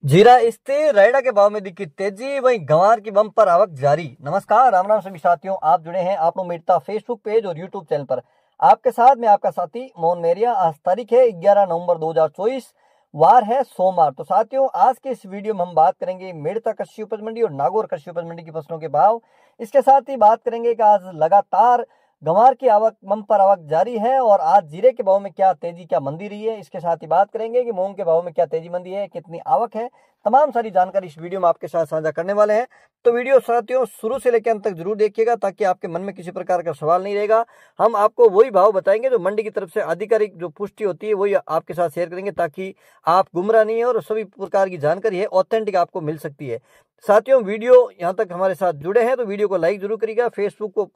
जीरा स्थिर, रायडा के भाव में दिखी तेजी, वहीं गंवार की बम्पर आवक जारी। नमस्कार, राम राम सभी साथियों, आप जुड़े हैं आप लोग मेरता फेसबुक पेज और यूट्यूब चैनल पर। आपके साथ में आपका साथी मोहन मेरिया। आज तारीख है 11 नवंबर 2024, वार है सोमवार। तो साथियों, आज के इस वीडियो में हम बात करेंगे मेरता कृषि उपज मंडी और नागौर कृषि उपज मंडी की फसलों के भाव। इसके साथ ही बात करेंगे कि आज लगातार गंवार की आवक बम्पर आवक जारी है और आज जीरे के भाव में क्या तेजी क्या मंदी रही है। इसके साथ ही बात करेंगे कि मूंग के भाव में क्या तेजी मंदी है, कितनी आवक है। तमाम सारी जानकारी इस वीडियो में आपके साथ साझा करने वाले हैं। तो वीडियो साथियों शुरू से लेकर अंत तक जरूर देखिएगा ताकि आपके मन में किसी प्रकार का सवाल नहीं रहेगा। हम आपको वही भाव बताएंगे जो मंडी की तरफ से आधिकारिक जो पुष्टि होती है वही आपके साथ शेयर करेंगे ताकि आप गुमराह नहीं है और सभी प्रकार की जानकारी है ऑथेंटिक आपको मिल सकती है। साथियों, वीडियो यहाँ तक हमारे साथ जुड़े हैं तो वीडियो को लाइक जरूर करिएगा, फेसबुक को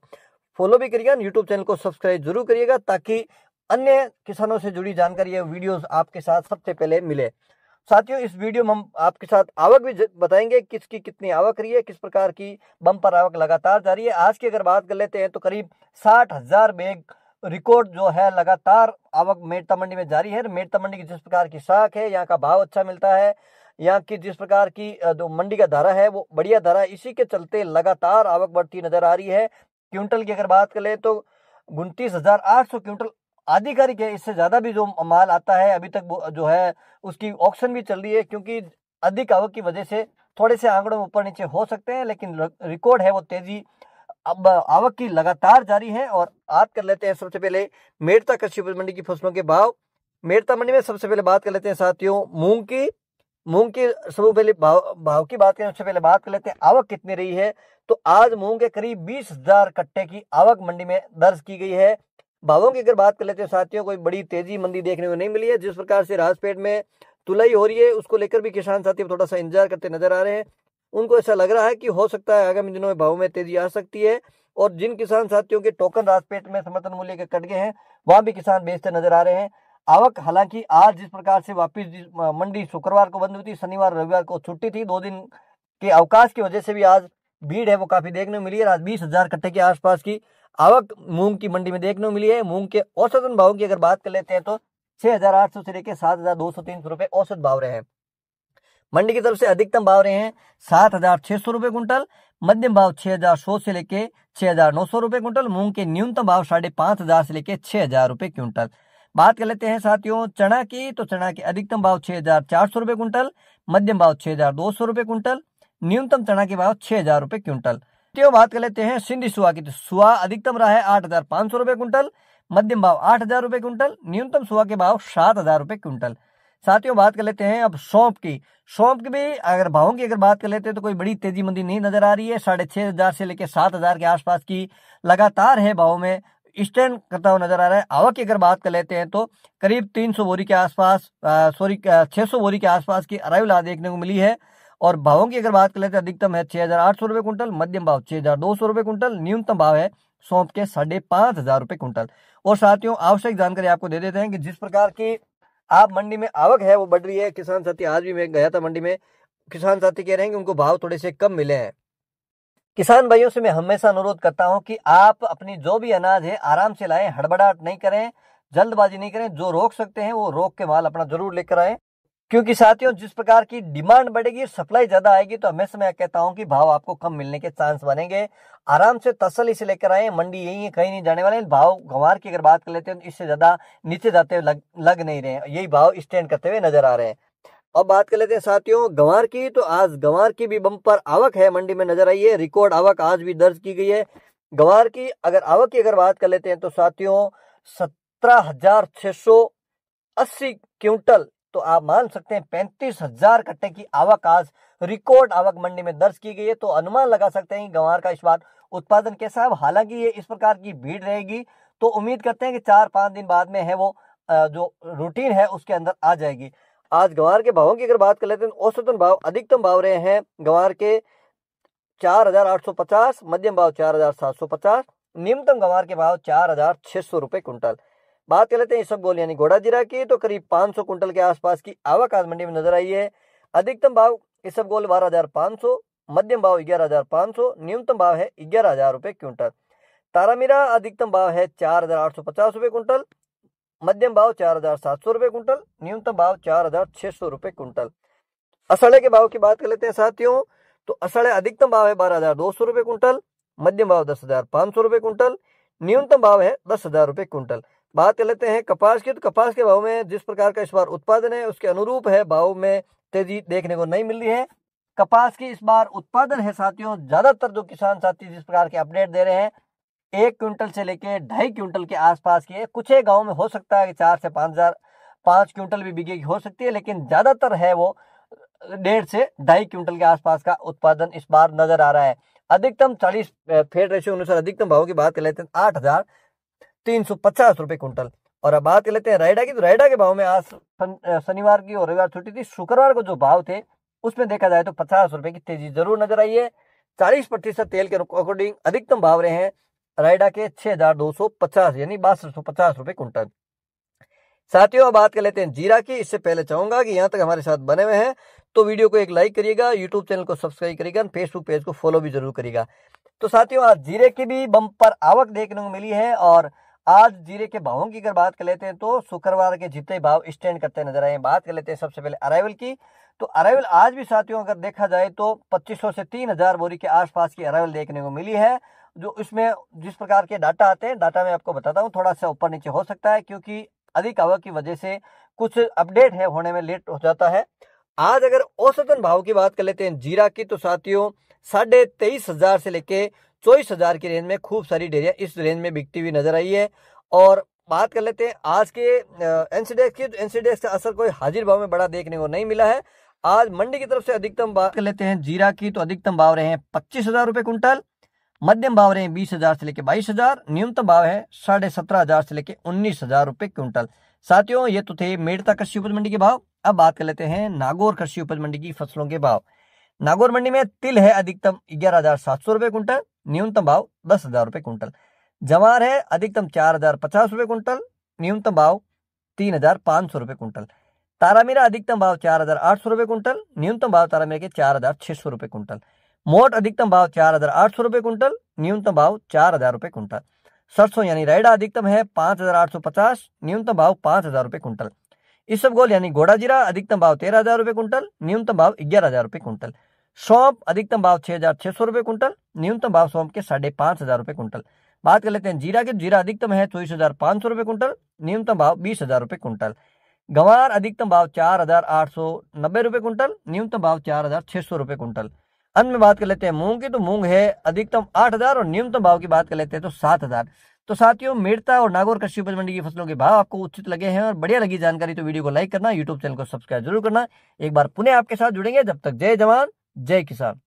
फॉलो भी करिएगा, यूट्यूब चैनल को सब्सक्राइब जरूर करिएगा ताकि अन्य किसानों से जुड़ी जानकारी या वीडियोस आपके साथ सबसे पहले मिले। साथियों, इस वीडियो में हम आपके साथ आवक भी बताएंगे, किसकी कितनी आवक रही है, किस प्रकार की बम्पर आवक लगातार जारी है। आज की अगर बात कर लेते हैं तो करीब 60,000 बैग रिकॉर्ड जो है लगातार आवक मेरता मंडी में जारी है। मेरता मंडी की जिस प्रकार की साख है, यहाँ का भाव अच्छा मिलता है, यहाँ की जिस प्रकार की जो मंडी का धारा है वो बढ़िया धारा है, इसी के चलते लगातार आवक बढ़ती नजर आ रही है। क्विंटल की अगर बात करें तो 29,800 क्विंटल आधिकारिक है। इससे ज्यादा भी जो माल आता है अभी तक जो है उसकी ऑक्शन भी चल रही है, क्योंकि अधिक आवक की वजह से थोड़े से आंकड़ों में ऊपर नीचे हो सकते हैं, लेकिन रिकॉर्ड है वो तेजी अब आवक की लगातार जारी है। और आज कर लेते हैं सबसे पहले मेरता कृषि उपज मंडी की फसलों के भाव। मेरता मंडी में सबसे पहले बात कर लेते हैं साथियों मूंग की सबसे पहले भाव की बात करें उससे पहले बात कर लेते हैं आवक कितनी रही है। तो आज मूंग के करीब 20,000 कट्टे की आवक मंडी में दर्ज की गई है। भावों की अगर बात कर लेते हैं साथियों, कोई बड़ी तेजी मंदी देखने को नहीं मिली है। जिस प्रकार से राजपेट में तुलाई हो रही है उसको लेकर भी किसान साथी थोड़ा सा इंतजार करते नजर आ रहे हैं। उनको ऐसा लग रहा है कि हो सकता है आगामी दिनों में भाव में तेजी आ सकती है। और जिन किसान साथियों के टोकन राजपेट में समर्थन मूल्य के कट गए हैं वहां भी किसान बेचते नजर आ रहे हैं। आवक हालांकि आज जिस प्रकार से वापिस मंडी शुक्रवार को बंद हुई थी, शनिवार रविवार को छुट्टी थी, 2 दिन के अवकाश की वजह से भी आज भीड़ है वो काफी देखने को मिली है। आज 20,000 कट्टे के आसपास की आवक मूंग की मंडी में देखने को मिली है। मूंग के औसतन भाव की अगर बात कर लेते हैं तो 6,800 से लेकर 7,203 रुपए औसत भाव रहे हैं। मंडी की तरफ से अधिकतम भाव रहे हैं 7,600 रुपए कुंटल, मध्यम भाव 6,100 से लेके 6,900 रुपए कुंटल। मूंग के न्यूनतम भाव 5,500 से लेके 6,000 रुपए क्विंटल। बात कर लेते हैं साथियों चना की, तो चना के अधिकतम भाव 6,400 रुपए कुंटल, मध्यम भाव 6,200 रुपए कुंटल, न्यूनतम चना के भाव 6,000 रुपए क्विंटल। बात कर लेते हैं सिंधी सुहा की, तो सुहा अधिकतम रहा है 8,500 रुपए कुंटल, मध्यम भाव 8,000 रुपए कुंटल, न्यूनतम सुहा के भाव 7,000 रुपए क्विंटल। साथियों, बात कर लेते हैं अब सौंफ की भी अगर भावों की अगर बात कर लेते हैं तो कोई बड़ी तेजी मंदी नहीं नजर आ रही है। 6,500 से लेकर 7,000 के आसपास की लगातार है भाव में स्टैंड करता हुआ नजर आ रहा है। आवक की अगर बात कर लेते हैं तो करीब 300 बोरी के आसपास 600 बोरी के आसपास की अराइवल देखने को मिली है। और भावों की अगर बात कर लेते हैं अधिकतम है 6,800 रुपए कुंटल, मध्यम भाव 6,200 रुपए कुंटल, न्यूनतम भाव है सौंफ के 5,500 रुपए कुंटल। और साथियों, आवश्यक जानकारी आपको दे देते हैं कि जिस प्रकार की आप मंडी में आवक है वो बढ़ रही है। किसान साथी, आज भी मैं गया था मंडी में, किसान साथी कह रहे हैं कि उनको भाव थोड़े से कम मिले हैं। किसान भाइयों से मैं हमेशा अनुरोध करता हूं कि आप अपनी जो भी अनाज है आराम से लाएं, हड़बड़ाहट नहीं करें, जल्दबाजी नहीं करें। जो रोक सकते हैं वो रोक के माल अपना जरूर लेकर आए, क्योंकि साथियों जिस प्रकार की डिमांड बढ़ेगी सप्लाई ज्यादा आएगी तो हमेशा मैं कहता हूं कि भाव आपको कम मिलने के चांस बनेंगे। आराम से तसल्ली से लेकर आए, मंडी यही है, कहीं नहीं जाने वाले। भाव गंवार की अगर बात कर लेते हैं तो इससे ज्यादा नीचे जाते हुए लग नहीं रहे हैं, यही भाव स्टैंड करते हुए नजर आ रहे हैं। अब बात कर लेते हैं साथियों गंवार की, तो आज गंवार की भी बम्पर आवक है मंडी में नजर आई है। रिकॉर्ड आवक आज भी दर्ज की गई है गंवार की। अगर आवक की अगर बात कर लेते हैं तो साथियों 17,680 क्विंटल, तो आप मान सकते हैं 35,000 कट्टे की आवक आज रिकॉर्ड आवक मंडी में दर्ज की गई है। तो अनुमान लगा सकते हैं कि गंवार का इस बार उत्पादन कैसा है। हालांकि ये इस प्रकार की भीड़ रहेगी तो उम्मीद करते हैं कि 4-5 दिन बाद में है वो जो रूटीन है उसके अंदर आ जाएगी। आज गंवार के भावों की अगर बात कर लेते हैं औसतन भाव अधिकतम भाव रहे हैं गंवार के 4,850, मध्यम भाव 4,750, न्यूनतम गंवार के भाव 4,600 रुपए कुंटल। बात कर लेते हैं इसबगोल यानी घोड़ा जीरा की, तो करीब 500 कुंटल के आसपास की आवक आज मंडी में नजर आई है। अधिकतम भाव इसबगोल 12,500, मध्यम भाव 11,500, न्यूनतम भाव है 11,000 रुपए क्विंटल। तारामीरा अधिकतम भाव है 4,850 रुपए कुंटल, मध्यम भाव 4,700 रुपए कुंटल, न्यूनतम भाव 4,600 रुपए कुंटल। असड़े के भाव की बात कर लेते हैं साथियों, तो असड़े अधिकतम भाव है 12,200 रुपए कुंटल, मध्यम भाव 10,500 रुपए कुंटल, न्यूनतम भाव है 10,000 रुपए कुंटल। बात कर लेते हैं कपास की, तो कपास के भाव में जिस प्रकार का इस बार उत्पादन है उसके अनुरूप है, भाव में तेजी देखने को नहीं मिल रही है। कपास की इस बार उत्पादन है साथियों, ज्यादातर जो किसान साथी जिस प्रकार के अपडेट दे रहे हैं 1 क्विंटल से लेके 2.5 क्विंटल के आसपास की है। कुछ एक गाँव में हो सकता है कि 4 से 5 क्विंटल भी बिकेगी हो सकती है, लेकिन ज्यादातर है वो 1.5 से 2.5 क्विंटल के आसपास का उत्पादन इस बार नजर आ रहा है। अधिकतम 40 फेड रेशियो अनुसार अधिकतम भाव की बात कर लेते हैं 8,350 रुपए कुंटल। और अब बात कर लेते हैं रायडा की, तो रायडा के भाव में आज शनिवार की और रविवार छुट्टी थी, शुक्रवार को जो भाव थे उसमें देखा जाए तो 50 रुपए की तेजी जरूर नजर आई है। 40% तेल के अकॉर्डिंग अधिकतम भाव रहे हैं रायडा के 6,250 यानी 6250 रुपए कुंटल। साथियों अब बात कर लेते हैं जीरा की। इससे पहले चाहूंगा कि यहाँ तक हमारे साथ बने हुए हैं तो वीडियो को एक लाइक करिएगा, यूट्यूब चैनल को सब्सक्राइब करिएगा, फेसबुक पेज को फॉलो भी जरूर करिएगा। तो साथियों आज जीरे की भी बम्पर आवक देखने को मिली है, और आज जीरे के भावों की अगर बात कर लेते हैं तो शुक्रवार के जितने भाव स्टैंड करते नजर आए। बात कर लेते हैं सबसे पहले अराइवल की, तो अराइवल आज भी साथियों अगर देखा जाए तो 2500 से 3,000 बोरी के आसपास की अराइवल देखने को मिली है। जो इसमें जिस प्रकार के डाटा आते हैं, डाटा मैं आपको बताता हूँ, थोड़ा सा ऊपर नीचे हो सकता है क्योंकि अधिक आवक की वजह से कुछ अपडेट है होने में लेट हो जाता है। आज अगर औसतन भाव की बात कर लेते हैं जीरा की, तो साथियों 23,500 से लेके 24,000 की रेंज में खूब सारी डेयरियां इस रेंज में बिकती हुई नजर आई है। और बात कर लेते हैं आज के एनसीडेक्स की, तो एनसीडेक्स का असर कोई हाजिर भाव में बड़ा देखने को नहीं मिला है। आज मंडी की तरफ से अधिकतम बात कर लेते हैं जीरा की, तो अधिकतम भाव रहे हैं 25,000 रुपए कुंटल, मध्यम भाव रहे हैं 20,000 से लेके 22,000, न्यूनतम भाव है 17,500 से लेके 19,000 रुपए क्विंटल। साथियों ये तो थे मेड़ता कृषि उपज मंडी के भाव। अब बात कर लेते हैं नागौर कृषि उपज मंडी की फसलों के भाव। नागौर मंडी में तिल है अधिकतम 11,700 रुपए कुंटल, न्यूनतम भाव 10,000 रुपए कुंटल। जवार है अधिकतम 4,050 रुपए कुंटल, न्यूनतम भाव 3,500 रुपए कुंटल। तारामीरा अधिकतम भाव 4,800 रुपए कुंटल, न्यूनतम भाव तारामीरा के 4,600 रुपए कुंटल। मोट अधिकतम भाव 4,800 रुपए कुंटल, न्यूनतम भाव 4,000 रुपए कुंटल। सरसों यानी रायडा अधिकतम है 5,850, न्यूनतम भाव 5,000 रुपए कुंटल। इसबगोल यानी घोड़ा जीरा अधिकतम भाव 13,000 रुपए कुंटल, न्यूनतम भाव 11,000 रुपए कुंटल। सौंफ अधिकतम भाव 6,600 रुपए कुंटल, न्यूनतम भाव सौंफ के 5,500 रुपए कुंटल। बात कर लेते हैं जीरा की, जीरा अधिकतम है 24,500 रुपए कुंटल, न्यूनतम भाव 20,000 रुपए कुंटल। गंवार अधिकतम भाव 4,890 रुपए कुंटल, न्यूनतम भाव 4,600 रुपए कुंटल। अंत में बात कर लेते हैं मूंग की, तो मूंग है अधिकतम 8,000 और न्यूनतम भाव की बात कर लेते हैं तो 7,000। तो साथियों मेड़ता और नागौर कृषि उपज मंडी की फसलों के भाव आपको उचित लगे हैं और बढ़िया लगी जानकारी तो वीडियो को लाइक करना, यूट्यूब चैनल को सब्सक्राइब जरूर करना। एक बार पुनः आपके साथ जुड़ेंगे, जब तक जय जवान जय किसान।